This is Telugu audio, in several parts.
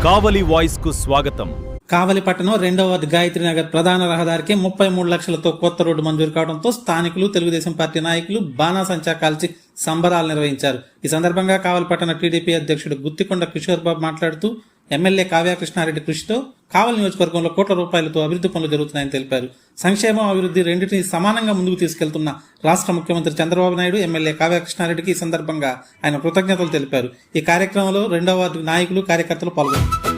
కావలి వాయిస్ కు స్వాగతం. కావలి పట్టణం 2వ వార్డు గాయత్రి నగర్ ప్రధాన రహదారికి 33 లక్షలతో కొత్త రోడ్డు మంజూరు కావడంతో స్థానికులు తెలుగుదేశం పార్టీ నాయకులు బాణాసంచా కాల్చి సంబరాలు నిర్వహించారు. ఈ సందర్భంగా కావలి పట్టణ టీడీపీ అధ్యక్షుడు గుత్తికొండ కిషోర్ బాబు మాట్లాడుతూ ఎమ్మెల్యే కావ్యకృష్ణారెడ్డి కృషితో కావలి నియోజకవర్గంలో కోట్ల రూపాయలతో అభివృద్ధి పనులు జరుగుతున్నాయని తెలిపారు. సంక్షేమం, అభివృద్ధి రెండింటినీ సమానంగా ముందుకు తీసుకెళ్తున్న రాష్ట్ర ముఖ్యమంత్రి చంద్రబాబు నాయుడు, ఎమ్మెల్యే కావ్యకృష్ణారెడ్డికి ఈ సందర్భంగా ఆయన కృతజ్ఞతలు తెలిపారు. ఈ కార్యక్రమంలో 2వ వార్డు నాయకులు, కార్యకర్తలు పాల్గొన్నారు.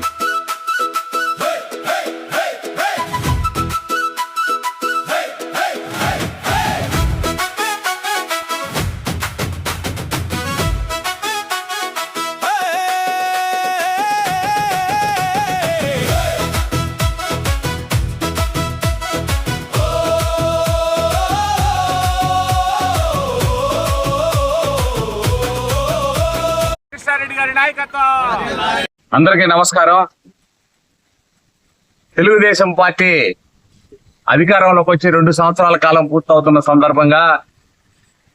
అందరికీ నమస్కారం. తెలుగుదేశం పార్టీ అధికారంలోకి వచ్చి 2 సంవత్సరాల కాలం పూర్తవుతున్న సందర్భంగా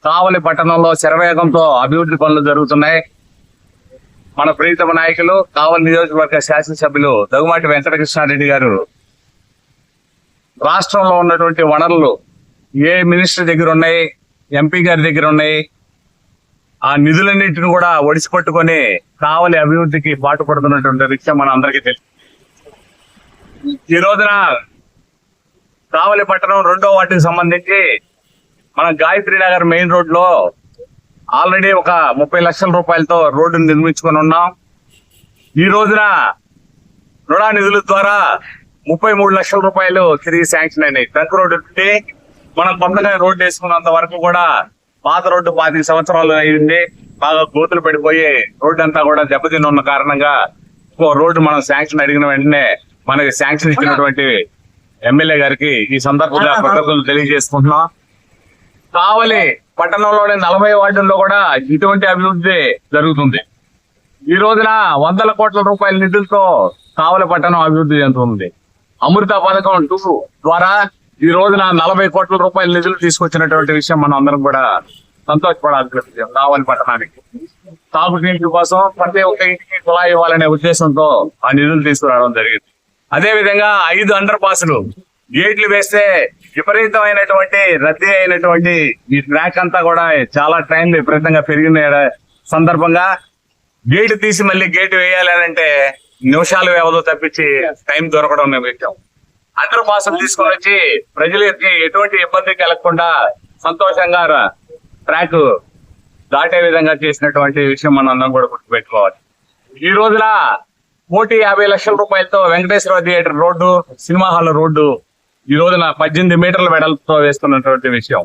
కావలి పట్టణంలో శరవేగంతో అభివృద్ధి పనులు జరుగుతున్నాయి. మన ప్రీతమ నాయకులు, కావలి నియోజకవర్గ శాసనసభ్యులు దగ్గుమాటి వెంకటకృష్ణారెడ్డి గారు రాష్ట్రంలో ఉన్నటువంటి వనరులు ఏ మినిస్టర్ దగ్గర ఉన్నాయి, ఎంపీ గారి దగ్గర ఉన్నాయి, ఆ నిధులన్నింటిని కూడా ఒడిసిపట్టుకొని కావలి అభివృద్ధికి పాటుపడుతున్నటువంటి విషయం మన అందరికీ తెలుసు. ఈ రోజున కావలి పట్టణం 2వ వార్డుకి సంబంధించి మన గాయత్రి నగర్ మెయిన్ రోడ్ లో ఆల్రెడీ ఒక 30 లక్షల రూపాయలతో రోడ్డును నిర్మించుకొని ఉన్నాం. ఈ రోజున రుణ నిధుల ద్వారా 33 లక్షల రూపాయలు తిరిగి శాంక్షన్ అయినాయి. ట్రంక్ రోడ్డు నుండి మనం కొత్తగా రోడ్డు వేసుకున్నంత వరకు కూడా పాత రోడ్డు 25 సంవత్సరాలు అయింది. బాగా గోతులు పడిపోయి రోడ్డు అంతా కూడా దెబ్బతిని ఉన్న కారణంగా రోడ్డు మనం శాంక్షన్ అడిగిన వెంటనే మనకి శాంక్షన్ ఇచ్చినటువంటి ఎమ్మెల్యే గారికి ఈ సందర్భంగా కృతజ్ఞతలు తెలియజేసుకుంటున్నాం. కావలి పట్టణంలోని 40 వార్డుల్లో కూడా ఇటువంటి అభివృద్ధి జరుగుతుంది. ఈ రోజున 100 కోట్ల రూపాయల నిధులతో కావలి పట్టణం అభివృద్ధి చెందుతుంది. అమృత పథకం 2 ద్వారా ఈ రోజున 40 కోట్ల రూపాయల నిధులు తీసుకొచ్చినటువంటి విషయం మనం అందరం కూడా సంతోషపడాల్సిన విషయం. కావలి పట్టణానికి తాగునీటి కోసం ప్రతి ఒక్క ఇంటికి కుళాయి ఇవ్వాలనే ఉద్దేశంతో ఆ నిధులు తీసుకురావడం జరిగింది. అదే విధంగా 5 అండర్ పాసులు గేట్లు వేస్తే విపరీతమైనటువంటి రద్దీ అయినటువంటి ఈ ట్రాక్ అంతా కూడా చాలా ట్రైన్లు విపరీతంగా పెరిగిన సందర్భంగా గేటు తీసి మళ్ళీ గేటు వేయాలి అని అంటే నిమిషాలు వ్యవధి తప్పించి టైం దొరకడం మేము పెట్టాం. అండర్ పాసులు తీసుకొని వచ్చి ప్రజలకి ఎటువంటి ఇబ్బంది కలగకుండా సంతోషంగా ట్రాక్ దాటే విధంగా చేసినటువంటి విషయం మనం అందరం కూడా గుర్తుపెట్టుకోవాలి. ఈ రోజున 150 లక్షల రూపాయలతో Venkateswara theatre road, cinema hall road ఈ రోజున 18 మీటర్ల వెడల్పుతో వేస్తున్నటువంటి విషయం.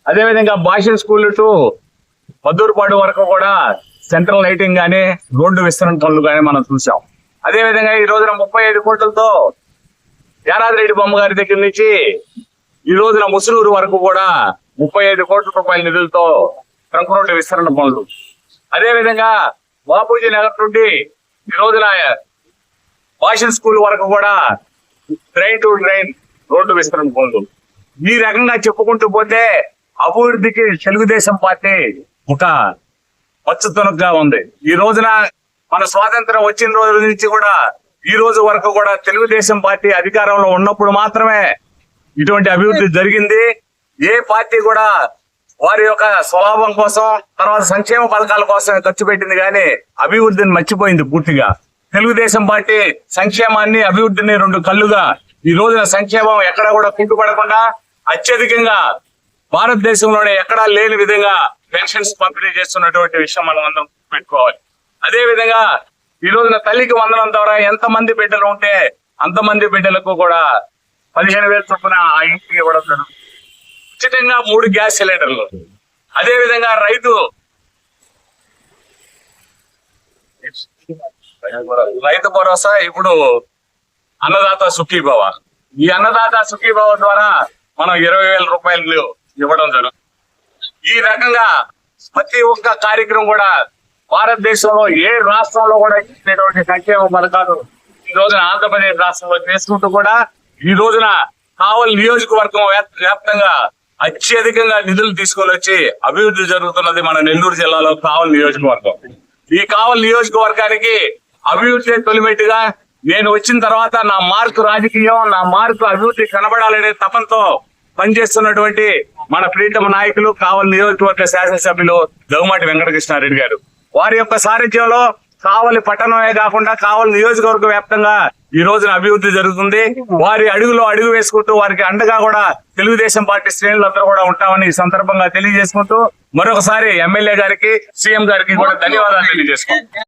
అదేవిధంగా భాష స్కూల్ టు మద్దూరుపాడు వరకు కూడా సెంట్రల్ లైటింగ్ గానీ, రోడ్డు విస్తరణ పనులు గానీ మనం చూసాం. అదేవిధంగా ఈ రోజున 35 కోట్లతో యానాదిరెడ్డి బొమ్మ గారి దగ్గర నుంచి ఈ రోజున ముసునూరు వరకు కూడా 35 కోట్ల రూపాయల నిధులతో ట్రంక్ రోడ్డు విస్తరణ పనులు. అదేవిధంగా బాపూజీ నగర్ నుండి ఈ రోజున భాషన్ స్కూల్ వరకు కూడా ట్రైన్ టు ట్రైన్ రోడ్డు విస్తరణ పనులు. ఈ రకంగా చెప్పుకుంటూ పోతే అభివృద్ధికి తెలుగుదేశం పార్టీ ఒక పచ్చతొనగా ఉంది. ఈ రోజున మన స్వాతంత్రం వచ్చిన రోజు నుంచి కూడా ఈ రోజు వరకు కూడా తెలుగుదేశం పార్టీ అధికారంలో ఉన్నప్పుడు మాత్రమే ఇటువంటి అభివృద్ధి జరిగింది. ఏ పార్టీ కూడా వారి యొక్క స్వలాభం కోసం, తర్వాత సంక్షేమ పథకాల కోసం ఖర్చు పెట్టింది కానీ అభివృద్ధిని మర్చిపోయింది పూర్తిగా. తెలుగుదేశం పార్టీ సంక్షేమాన్ని, అభివృద్ధిని 2 కళ్ళుగా ఈ రోజున సంక్షేమం ఎక్కడా కూడా కుంటుపడకుండా అత్యధికంగా భారతదేశంలోనే ఎక్కడా లేని విధంగా పెన్షన్స్ పంపిణీ చేస్తున్నటువంటి విషయం మనం అందరం పెట్టుకోవాలి. అదే విధంగా ఈ రోజున తల్లికి వందనం ద్వారా ఎంతమంది బిడ్డలు ఉంటే అంతమంది బిడ్డలకు కూడా 15,000 చొప్పున ఆ ఇంటికి ఇవ్వడం జరుగుతుంది. ఉచితంగా 3 గ్యాస్ సిలిండర్లు. అదే విధంగా రైతు భరోసా, ఇప్పుడు అన్నదాత సుఖీభవ. ఈ అన్నదాత సుఖీభవ ద్వారా మనం 20,000 రూపాయలు ఇవ్వడం జరుగుతుంది. ఈ రకంగా ప్రతి ఒక్క కార్యక్రమం కూడా భారతదేశంలో ఏ రాష్ట్రంలో కూడా ఇచ్చినటువంటి సంక్షేమ పథకాలు ఈ రోజున ఆంధ్రప్రదేశ్ రాష్ట్రంలో చేసుకుంటూ కూడా ఈ రోజున కావలి నియోజకవర్గం వ్యాప్తంగా అత్యధికంగా నిధులు తీసుకొని వచ్చి అభివృద్ధి జరుగుతున్నది మన నెల్లూరు జిల్లాలో కావలి నియోజకవర్గం. ఈ కావలి నియోజకవర్గానికి అభివృద్ధి తొలిమెట్టుగా నేను వచ్చిన తర్వాత నా మార్కు రాజకీయం, నా మార్కు అభివృద్ధి కనబడాలనే తపంతో పనిచేస్తున్నటువంటి మన ప్రీతమ నాయకులు కావలి నియోజకవర్గ శాసనసభ్యులు దగ్గుమాటి వెంకటకృష్ణారెడ్డి గారు, వారి యొక్క సారథ్యంలో కావలి పట్టణమే కాకుండా కావలి నియోజకవర్గ వ్యాప్తంగా ఈ రోజున అభివృద్ధి జరుగుతుంది. వారి అడుగులో అడుగు వేసుకుంటూ వారికి అండగా కూడా తెలుగుదేశం పార్టీ శ్రేణులందరూ కూడా ఉంటామని ఈ సందర్భంగా తెలియజేసుకుంటూ మరొకసారి ఎమ్మెల్యే గారికి, సీఎం గారికి కూడా ధన్యవాదాలు తెలియజేసుకుంటాం.